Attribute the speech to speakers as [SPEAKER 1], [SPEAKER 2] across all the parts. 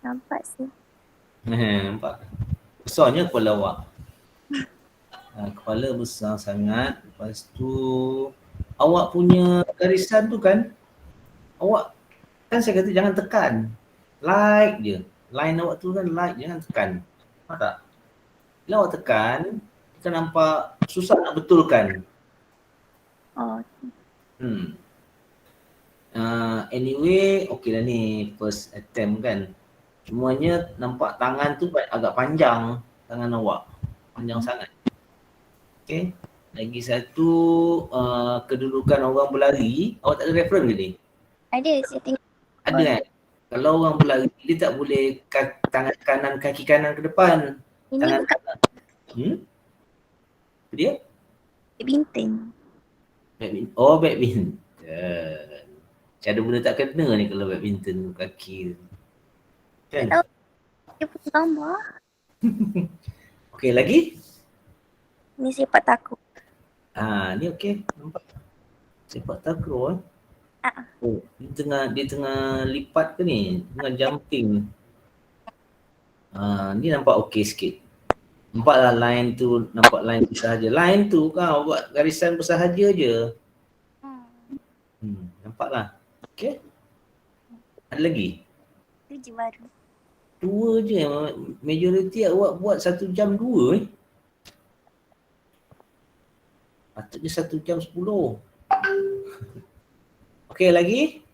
[SPEAKER 1] Nampak sih.
[SPEAKER 2] Nampak? Besarnya kepala awak. Kepala besar sangat. Lepas tu awak punya garisan tu kan, awak kan saya kata jangan tekan. Light je. Line awak tu kan light, jangan tekan. Nampak tak? Bila awak tekan, kita nampak susah nak betulkan.
[SPEAKER 1] Oh,
[SPEAKER 2] Anyway, okey lah ni first attempt kan. Cumanya nampak tangan tu agak panjang, tangan awak. Panjang sangat. Okey. Lagi satu, kedudukan orang berlari, awak tak ada reference ke ni?
[SPEAKER 1] ada saya tengok.
[SPEAKER 2] Ada kan? Kalau orang berlari, dia tak boleh tangan kanan, kaki kanan ke depan.
[SPEAKER 1] Ini
[SPEAKER 2] Tangan
[SPEAKER 1] bukan
[SPEAKER 2] Apa dia?
[SPEAKER 1] badminton.
[SPEAKER 2] Badminton. Oh, badminton. Macam ada benda tak kena ni kalau badminton kaki. Kan?
[SPEAKER 1] Tak tahu. Dia pun gambar.
[SPEAKER 2] Okey, lagi?
[SPEAKER 1] Ni sepak takraw.
[SPEAKER 2] Ni okey. Nampak. Sepak takraw Oh, dia tengah lipat ke ni? Tengah jumping. Ni nampak okey sikit. Nampaklah line tu, nampak line tu sahaja. Line tu kau buat garisan bersahaja je. Nampaklah. Okey. Ada lagi?
[SPEAKER 1] Itu je baru.
[SPEAKER 2] 2 je. Majoriti awak buat 1 jam 2 Patutnya 1 jam 10. Okey lagi?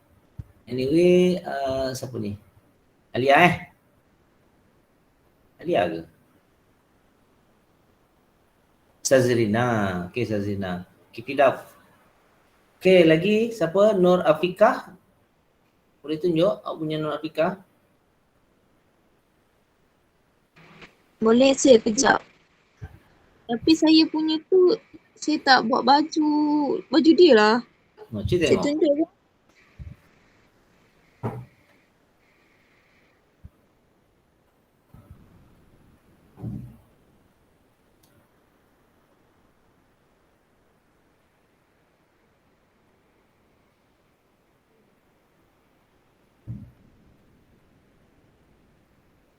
[SPEAKER 2] Anyway, siapa ni? Alia Alia ke? Sazrina. Okey Sazrina. Keep it up. Okey lagi siapa? Nur Afikah. Boleh tunjuk awak punya Nur Afikah?
[SPEAKER 3] Boleh saya kejap. Tapi saya punya tu, saya tak buat baju dia lah.
[SPEAKER 2] Cik
[SPEAKER 3] Saya
[SPEAKER 2] tengok.
[SPEAKER 3] tunjuk je.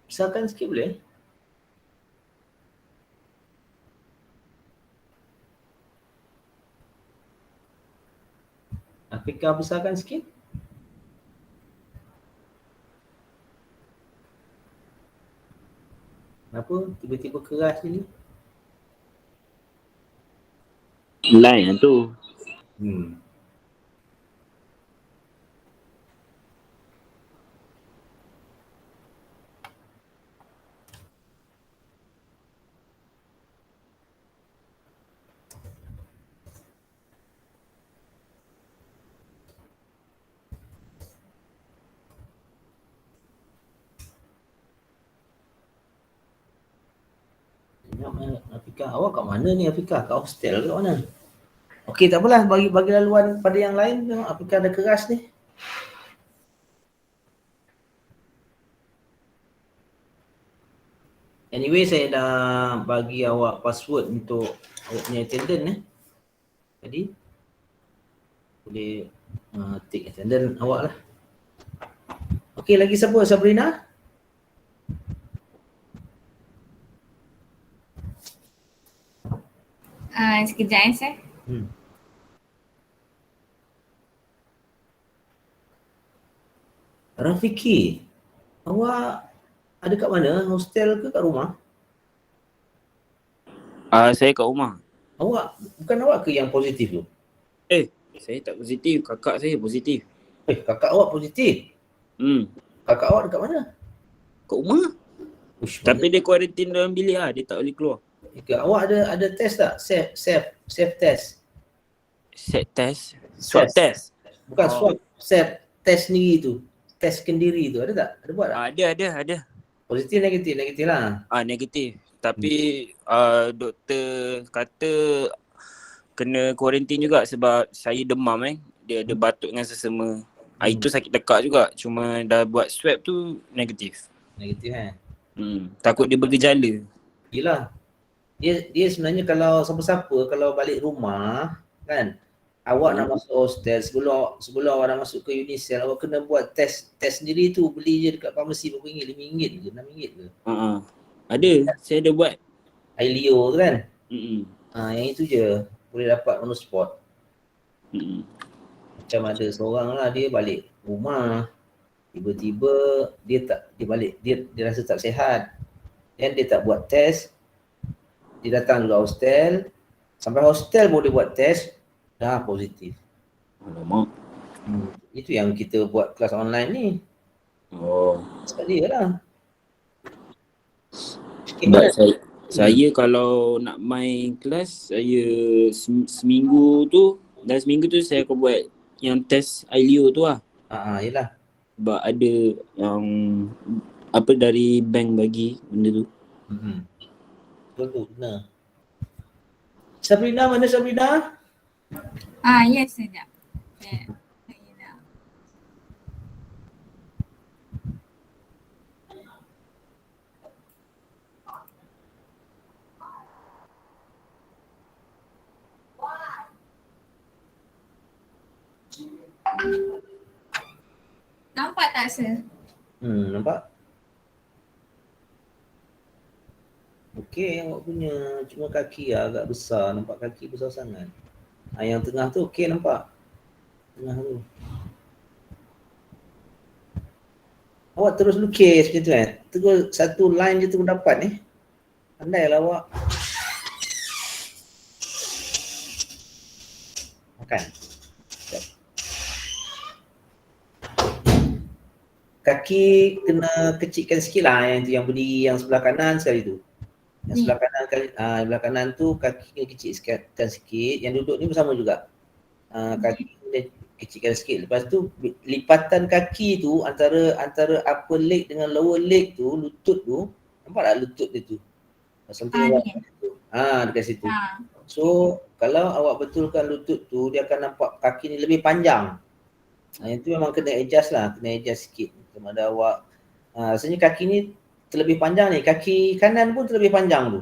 [SPEAKER 2] Besarkan sikit boleh? Afikah besarkan sikit. Kenapa tiba-tiba keras ni?
[SPEAKER 4] Line tu.
[SPEAKER 2] Afikah, awak kat mana ni Afikah? Kat hostel ke kat mana? Okey tak apalah, bagi laluan pada yang lain. Tengok Afikah ada keras ni. Anyway, saya dah bagi awak password untuk awak punya attendance Jadi boleh take attendance awak lah. Okey, lagi siapa? Sabrina?
[SPEAKER 5] Sekejap saya.
[SPEAKER 2] Rafiki, awak ada kat mana? Hostel ke kat rumah?
[SPEAKER 4] Saya kat rumah.
[SPEAKER 2] Bukan awak ke yang positif tu?
[SPEAKER 4] Saya tak positif, kakak saya positif.
[SPEAKER 2] Kakak awak positif? Kakak awak dekat mana?
[SPEAKER 4] Kat rumah. Tapi dia kuarantin dalam bilik dia tak boleh keluar.
[SPEAKER 2] Awak ada test tak? Self test?
[SPEAKER 4] Set test? Swab test?
[SPEAKER 2] Bukan swab, self test sendiri tu. Test sendiri tu, ada tak? Ada buat tak?
[SPEAKER 4] Ada.
[SPEAKER 2] Positif, negatif lah.
[SPEAKER 4] Negatif. Tapi doktor kata kena kuarantin juga sebab saya demam Dia ada batuk dengan sesama. Itu sakit tekak juga. Cuma dah buat swab tu negatif.
[SPEAKER 2] Negatif
[SPEAKER 4] Takut dia bergejala.
[SPEAKER 2] Yelah. Dia sebenarnya kalau siapa-siapa kalau balik rumah kan, Awak nak masuk hostel, sebelum awak nak masuk ke Unicell, awak kena buat test sendiri tu. Beli je dekat farmasi berapa ringgit? RM5 ke? RM6 ke?
[SPEAKER 4] Ada, saya ada buat.
[SPEAKER 2] Ailio tu kan?
[SPEAKER 4] Mm-mm.
[SPEAKER 2] Yang itu je. Boleh dapat on the spot.
[SPEAKER 4] Mm-mm.
[SPEAKER 2] Macam ada seorang lah, dia balik rumah. Tiba-tiba dia balik, dia rasa tak sihat. Dan dia tak buat test. Dia datang juga hostel. Sampai hostel boleh buat test. Dah positif.
[SPEAKER 4] Alamak.
[SPEAKER 2] Itu yang kita buat kelas online ni.
[SPEAKER 4] Oh.
[SPEAKER 2] Sebab dia lah.
[SPEAKER 4] Sebab saya kalau nak main kelas, saya seminggu tu saya akan buat yang test Ailio tu lah.
[SPEAKER 2] Yelah.
[SPEAKER 4] Sebab ada yang apa dari bank bagi benda tu.
[SPEAKER 2] Betul tu, benar. Sabrina, mana Sabrina?
[SPEAKER 5] Yes, sekejap. Saya nak. Nampak tak, Sir?
[SPEAKER 2] Nampak? Okey, awak punya cuma kaki agak besar, nampak kaki besar sangat. Yang tengah tu okey nampak. Tengah tu. Awak terus lukis macam tu kan? Terus satu line je terus dapat ni. Pandailah awak. Makan. Kaki kena kecilkan sikit lah yang tu, yang berdiri yang sebelah kanan sekali tu. Yang sebelah kanan sebelah kanan tu kaki kena kecilkan sikit. Yang duduk ni bersama juga. Kaki kena kecilkan sikit. Lepas tu lipatan kaki tu antara upper leg dengan lower leg tu, lutut tu, nampak tak lutut dia tu? Something dekat situ. So kalau awak betulkan lutut tu, dia akan nampak kaki ni lebih panjang. Yang tu memang kena adjust lah, kena adjust sikit. Sama ada awak rasanya kaki ni terlebih panjang ni, kaki kanan pun terlebih panjang tu.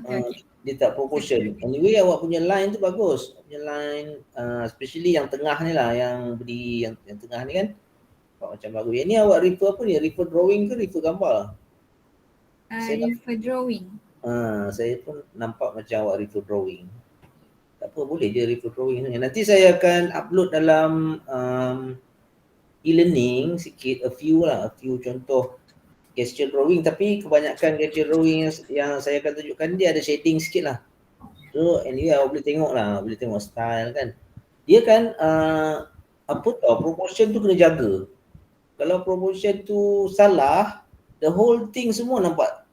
[SPEAKER 5] Okay.
[SPEAKER 2] Dia tak proportion. Anyway, awak punya line tu bagus. Awak punya line especially yang tengah ni lah, yang berdiri yang tengah ni kan. Nampak macam bagus. Yang ni awak refer apa ni? Refer drawing ke refer gambar?
[SPEAKER 5] Refer drawing.
[SPEAKER 2] Saya pun nampak macam awak refer drawing. Tak apa, boleh je refer drawing. Nanti saya akan upload dalam e-learning sikit, a few contoh gesture drawing, tapi kebanyakan gesture drawing yang saya akan tunjukkan dia ada shading sikit lah. So anyway awak boleh tengok lah, boleh tengok style kan. Dia kan proportion tu kena jaga. Kalau proportion tu salah, the whole thing semua nampak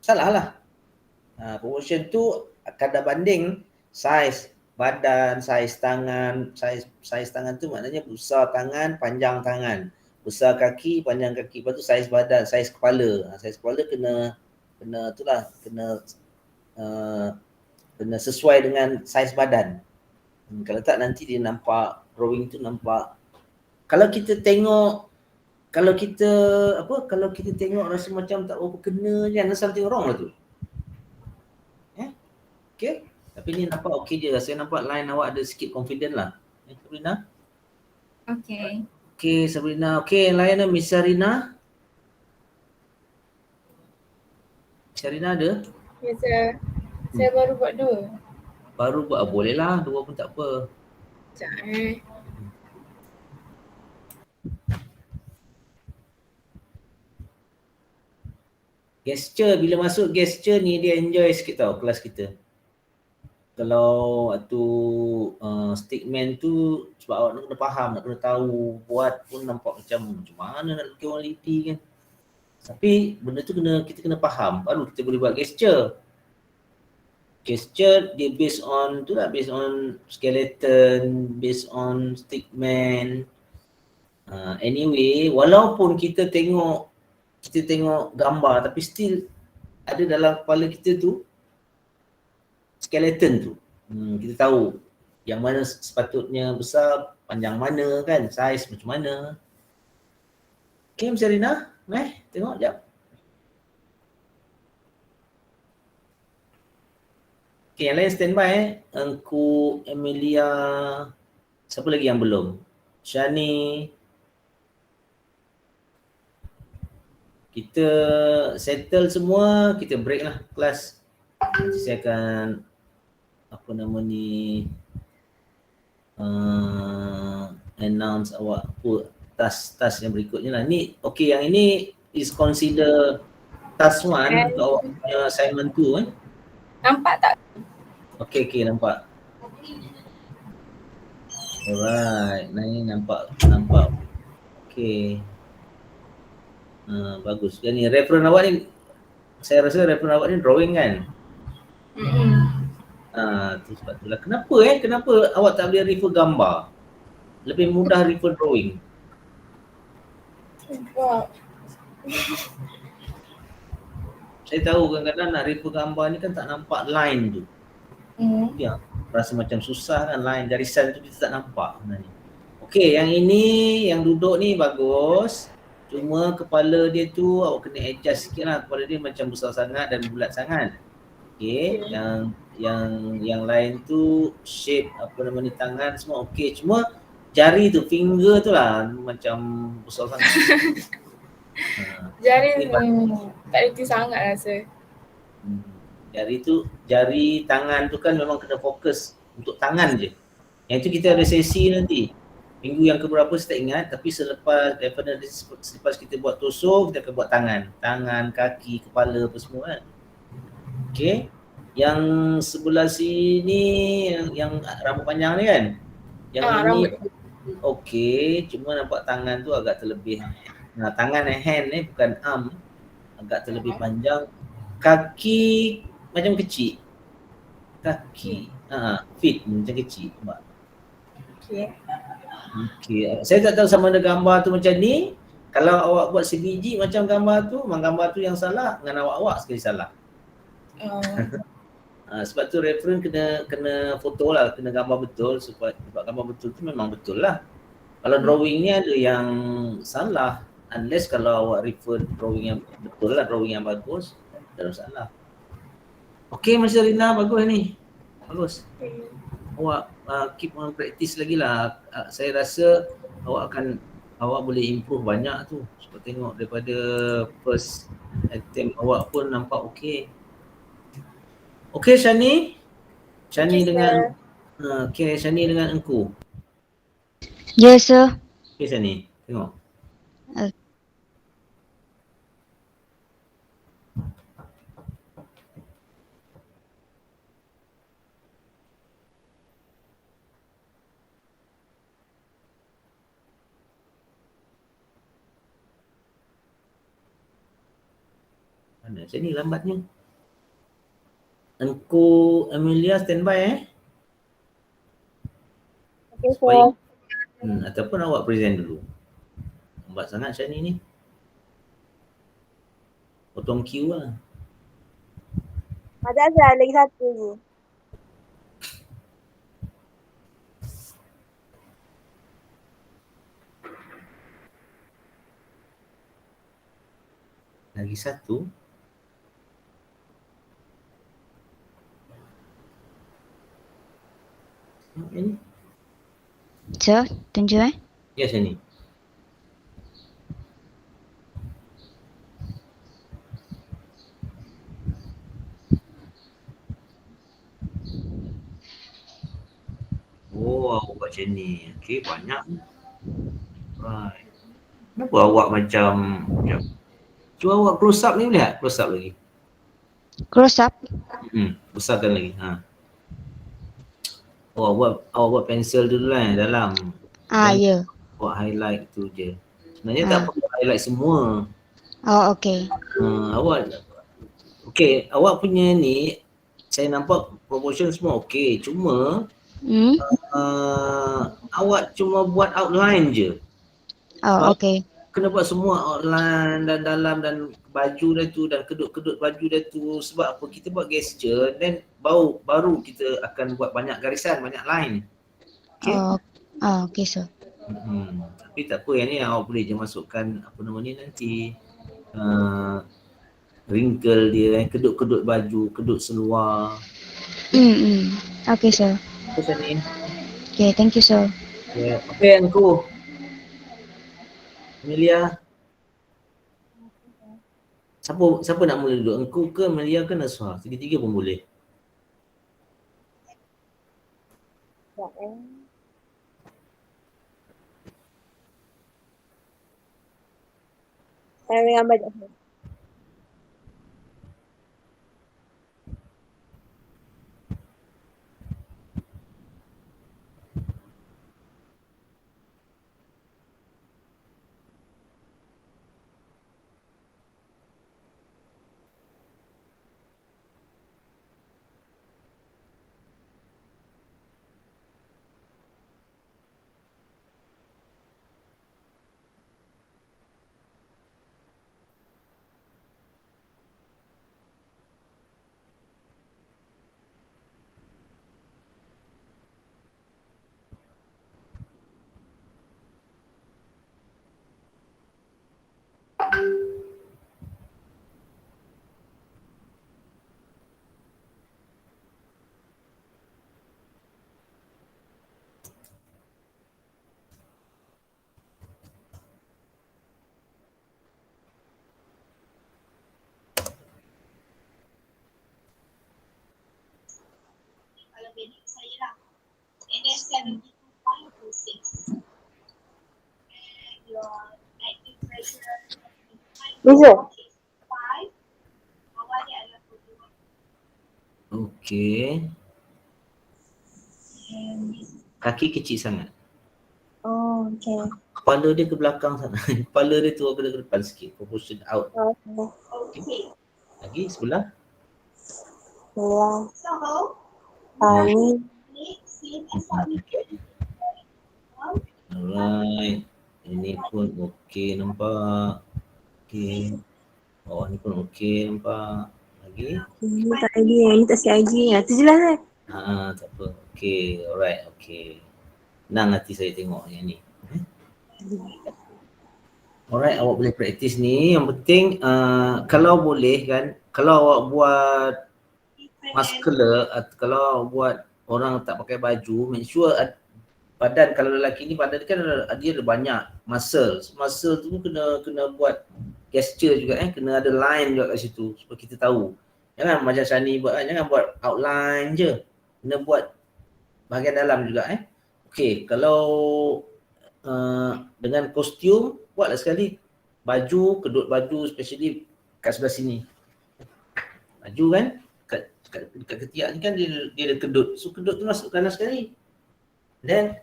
[SPEAKER 2] salah lah. Proportion tu kadar banding saiz badan, saiz tangan. Saiz tangan tu maknanya besar tangan, panjang tangan. Besar kaki, panjang kaki. Lepas tu saiz badan, saiz kepala. Saiz kepala kena itulah, kena sesuai dengan saiz badan. Kalau tak nanti dia nampak, drawing tu nampak. Kalau kita tengok rasa macam tak berapa kena je, ada something wrong lah tu. Okay? Tapi ni nampak okey je. Saya nampak line awak ada sikit confident lah. Sabrina?
[SPEAKER 5] Okay.
[SPEAKER 2] Okay, Sabrina. Okay, yang lain Miss Sarina? Sarina ada?
[SPEAKER 3] Ya, Sir. Saya baru buat 2.
[SPEAKER 2] Baru buat? Boleh lah. 2 pun tak apa.
[SPEAKER 3] Sekejap
[SPEAKER 2] Gesture, bila masuk gesture ni dia enjoy sikit tau kelas kita. Kalau tu statement tu sebab awak nak kena faham, nak kena tahu, buat pun nampak macam mana nak lukis orang liti kan. Tapi benda tu kita kena faham, baru kita boleh buat gesture. Gesture dia based on skeleton, based on statement. Anyway, walaupun kita tengok gambar tapi still ada dalam kepala kita tu skeleton tu. Kita tahu yang mana sepatutnya besar, panjang mana kan, saiz macam mana. Okay, Miss Rina, tengok jap. Okay, yang lain standby Engku, Amelia, siapa lagi yang belum? Shani. Kita settle semua, kita break lah kelas. Nanti saya akan apa nama ni announce awak apa task yang berikutnya lah. Ni okay, yang ini is consider task 1 untuk awak punya assignment 2
[SPEAKER 5] Nampak tak?
[SPEAKER 2] Okay, nampak. Alright, nah ini nampak. Okay. Bagus. Jadi reference awak ni, saya rasa reference awak ni drawing kan? Tu sebab itulah. Kenapa awak tak boleh refer gambar? Lebih mudah refer drawing. Saya tahu kadang-kadang nak refer gambar ni kan tak nampak line tu. Ya, rasa macam susah kan, line garisan tu kita tak nampak sebenarnya. Okey, yang ini yang duduk ni bagus. Cuma kepala dia tu awak kena adjust sikit lah. Kepala dia macam besar sangat dan bulat sangat. Okey, yang lain tu shape apa nama ni tangan semua okey. Cuma jari tu, finger tu lah macam besar sangat.
[SPEAKER 6] Jari tak reti sangat rasa.
[SPEAKER 2] Jari tangan tu kan memang kena fokus untuk tangan je. Yang tu kita ada sesi nanti. Minggu yang keberapa saya tak ingat, tapi selepas kita buat torso, kita akan buat tangan, kaki, kepala apa semua kan. Okey. Yang sebelah sini yang rambut panjang ni kan. Yang ini
[SPEAKER 6] Rambut.
[SPEAKER 2] okey, cuma nampak tangan tu agak terlebih. Nah, tangan hand ni bukan arm, agak terlebih panjang. Kaki macam kecil. Feet macam kecil. Nampak? Okey. Saya tak tahu sama ada gambar tu macam ni. Kalau awak buat sebiji macam gambar tu, memang gambar tu yang salah dengan awak sekali salah. Sebab tu reference kena foto lah, kena gambar betul sebab gambar betul tu memang betul lah. Kalau drawing ni ada yang salah, unless kalau awak refer drawing yang betul lah, drawing yang bagus, tak ada salah. Okey Mas Rina, bagus ni. Bagus. Awak keep on practice lagi lah. Saya rasa awak boleh improve banyak tu. Sebab tengok daripada first attempt awak pun nampak okey. Okey Shani. Shani dengan Shani dengan Engku.
[SPEAKER 7] Yes sir.
[SPEAKER 2] Okey Shani, tengok. Mana Shani lambatnya? Engku Amelia standby
[SPEAKER 6] Okay,
[SPEAKER 2] Baik. Ataupun awak present dulu. Lambat sangat Shani ni. Potong queue lah.
[SPEAKER 8] Ada lagi satu je.
[SPEAKER 2] Lagi satu. Ini.
[SPEAKER 7] Sir, tunjuk
[SPEAKER 2] Ya Shani. Oh, awak buat macam ni. Okey, banyak. Right. Kenapa awak macam cuba awak close up ni boleh tak? Close up lagi.
[SPEAKER 7] Close up.
[SPEAKER 2] Besarkan lagi. Oh, awak buat pensel dulu lah dalam.
[SPEAKER 7] Ya.
[SPEAKER 2] Buat highlight tu je. Sebenarnya tak perlu highlight semua.
[SPEAKER 7] Oh, okay.
[SPEAKER 2] Awak punya ni saya nampak proportion semua okey. Cuma awak cuma buat outline je.
[SPEAKER 7] Oh, okay.
[SPEAKER 2] Kena buat semua outline dan dalam dan baju dia tu dan kedut-kedut baju dia tu. Sebab apa? Kita buat gesture then baru kita akan buat banyak garisan, banyak line. Okay?
[SPEAKER 7] Okay sir.
[SPEAKER 2] Tapi tak apa, yang ni awak boleh je masukkan apa nama ni nanti wrinkle dia, kedut-kedut baju, kedut seluar.
[SPEAKER 7] Okay, sir.
[SPEAKER 2] Apa Shani?
[SPEAKER 7] Okay, thank you, sir.
[SPEAKER 2] Ya, apa yang engkau? Amelia. Siapa nak mula dulu? Engkau ke Amelia ke Naswa? Tiga-tiga pun boleh.
[SPEAKER 6] Saya dengan banyak. Bisa?
[SPEAKER 2] Okey. Kaki kecil sangat.
[SPEAKER 6] Oh, okay.
[SPEAKER 2] Kepala dia ke belakang sana. Kepala dia tu ke depan sikit. Proportion out.
[SPEAKER 6] Okay.
[SPEAKER 2] Lagi sebelah.
[SPEAKER 6] Ya. Ni.
[SPEAKER 2] Alright. Ini pun okey nampak. Okey. Bawah ni pun okey nampak. Lagi.
[SPEAKER 6] Ni tak idea. Ni tak sikit idea. Tu jelas kan?
[SPEAKER 2] Tak apa. Okey. Alright. Okey. Senang hati saya tengok yang ni. Alright, awak boleh praktis ni. Yang penting kalau boleh kan, kalau awak buat muscular atau kalau awak buat orang tak pakai baju, make sure badan, kalau lelaki ni badan dia kan dia ada banyak muscle. Muscle tu kena buat gesture juga kena ada line juga kat situ supaya kita tahu. Jangan macam Shani buat jangan buat outline je. Kena buat bahagian dalam juga Okey, kalau dengan kostum buatlah sekali baju, kedut baju especially kat sebelah sini. Baju kan kat ketiak ni kan dia ada kedut. So kedut tu masuk kanan sekali. Then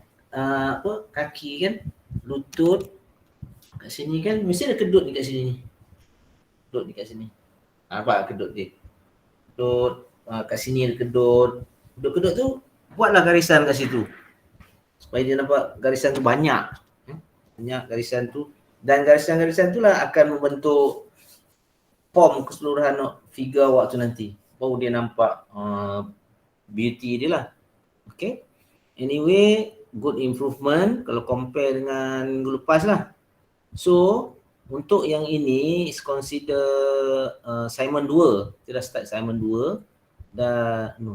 [SPEAKER 2] kaki kan, lutut kat sini kan mesti ada kedut ni kat sini ni. Kedut ni kat sini. Nampak kedut dia. Kedut kat sini ada kedut. Kedut tu buatlah garisan kat situ. Supaya dia nampak garisan tu banyak. Banyak garisan tu. Dan garisan-garisan tu lah akan membentuk form keseluruhan figure awak tu nanti. Baru dia nampak beauty dia lah. Okay. Anyway, good improvement kalau compare dengan minggu lepas lah. So, untuk yang ini is consider Simon 2. Kita dah start Simon 2.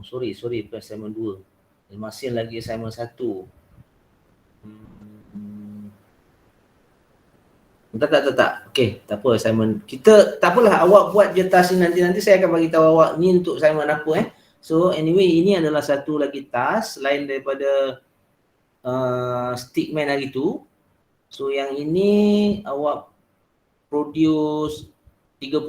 [SPEAKER 2] Sorry bukan Simon 2. Masih lagi Simon 1. Tak. Okey, tak apa Simon. Kita tak apalah, awak buat je task ni nanti saya akan bagi tahu awak ni untuk Simon apa So anyway, ini adalah satu lagi task selain daripada stickman hari tu. So yang ini awak produce 30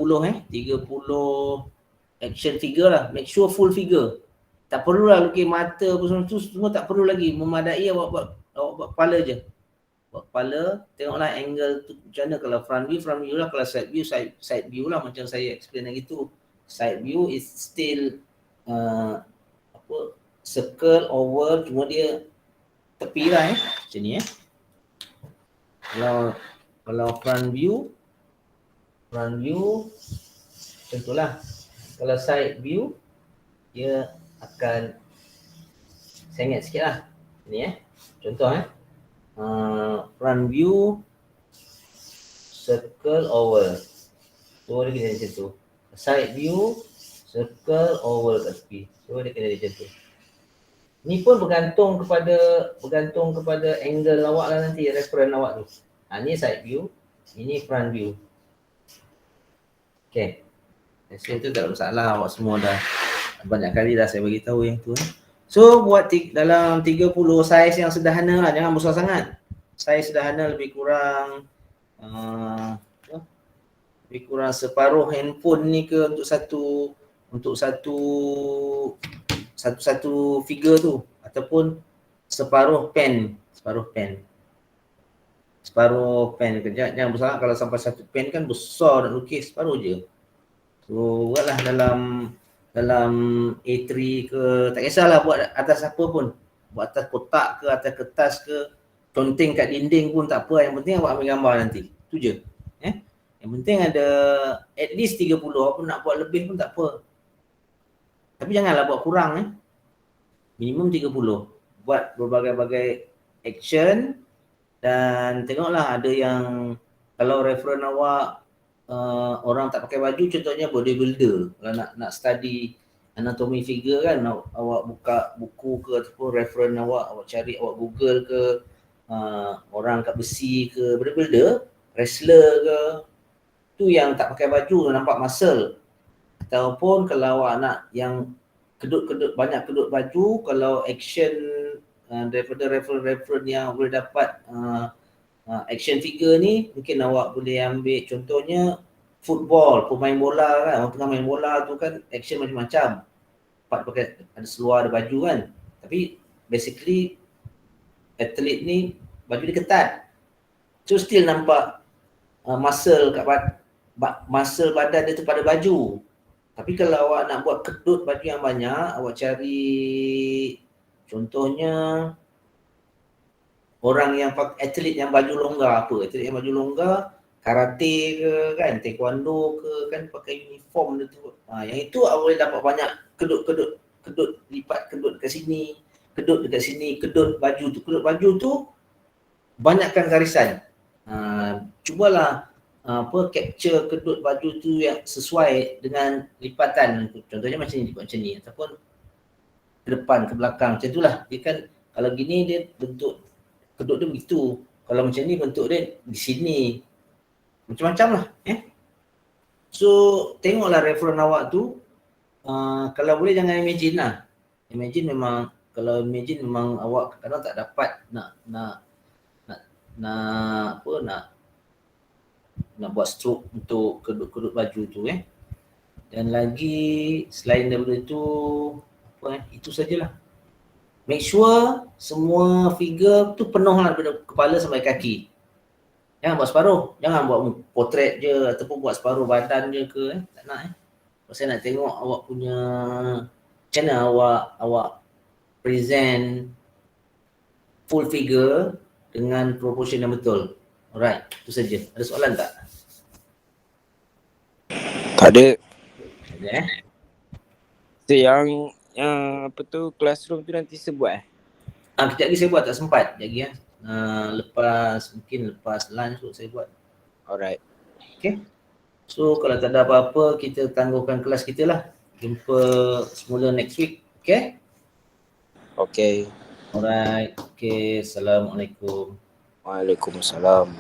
[SPEAKER 2] action figure lah. Make sure full figure. Tak perlulah lukis mata apa semua tak perlu lagi. Memadai awak buat kepala je. Buat kepala, tengoklah angle tu macam mana. Kalau front view lah. Kalau side view lah macam saya explain lagi tu. Side view is still circle, oval, cuma dia tepi lah macam ni Kalau front view contohlah. Kalau side view dia akan sengit sikit lah ni contoh front view circle oval. So dia kena macam tu. Side view Circle oval kat tepi. So dia kena macam tu. Ni pun bergantung kepada angle awak lah nanti, reference awak tu. Ni side view, ini front view. Okay. Rasa tu tak ada masalah, awak semua dah banyak kali dah saya bagi tahu yang tu. So buat dalam 30 saiz yang sederhana lah, jangan besar sangat. Saiz sederhana lebih kurang separuh handphone ni ke untuk satu figure tu, ataupun separuh pen kejap, jangan besar. Kalau sampai satu pen kan besar nak lukis, separuh je. So buatlah dalam A3 ke, tak kisahlah buat atas apa pun, buat atas kotak ke, atas kertas ke, conteng kat dinding pun tak apa, yang penting awak ambil gambar nanti, tu je. Yang penting ada at least 30, apa nak buat lebih pun tak apa. Tapi janganlah buat kurang minimum 30. Buat berbagai-bagai action dan tengoklah ada yang kalau reference awak orang tak pakai baju, contohnya bodybuilder, kalau nak study anatomy figure kan, awak buka buku ke ataupun reference awak cari, awak Google ke, orang kat besi ke, bodybuilder, wrestler ke, tu yang tak pakai baju nampak muscle. Ataupun kalau awak nak yang banyak kedut baju, kalau action daripada reference yang boleh dapat action figure ni, mungkin awak boleh ambil contohnya football, pemain bola kan, orang tengah main bola tu kan action macam-macam. Pakai ada seluar, ada baju kan. Tapi basically atlet ni baju dia ketat. So still nampak muscle muscle badan dia tu pada baju. Tapi kalau awak nak buat kedut baju yang banyak, awak cari contohnya orang yang atlet yang baju longgar, atlet yang baju longgar, karate ke kan, taekwondo ke kan, pakai uniform dia tu. Yang itu awak boleh dapat banyak kedut lipat, kedut dekat sini, kedut dekat sini, kedut baju tu. Kedut baju tu banyakkan garisan. Cubalah capture kedut baju tu yang sesuai dengan lipatan. Contohnya macam ni, lipat macam ni, ataupun ke depan, ke belakang, macam itulah. Dia kan kalau gini dia bentuk kedut dia begitu. Kalau macam ni bentuk dia di sini. Macam-macam lah. So tengoklah reference awak tu. Kalau boleh jangan imagine lah. Imagine memang, kalau imagine memang awak kadang tak dapat nak buat stroke untuk kedut-kedut baju tu Dan lagi selain daripada itu itu sajalah. Make sure semua figure tu penuh lah daripada kepala sampai kaki. Jangan buat separuh, jangan buat potret je ataupun buat separuh badan je ke tak nak Saya nak tengok awak punya macam mana awak present full figure dengan proportion yang betul. Alright, itu saja. Ada soalan tak?
[SPEAKER 4] Tak ada.
[SPEAKER 2] Ada
[SPEAKER 4] So yang apa tu classroom tu nanti saya buat
[SPEAKER 2] kejap lagi saya buat, tak sempat. Kejap lagi lepas lunch tu saya buat.
[SPEAKER 4] Alright.
[SPEAKER 2] Okay. So kalau tak ada apa-apa, kita tangguhkan kelas kita lah. Jumpa semula next week. Okay?
[SPEAKER 4] Okay.
[SPEAKER 2] Alright. Okay. Assalamualaikum.
[SPEAKER 4] Waalaikumsalam.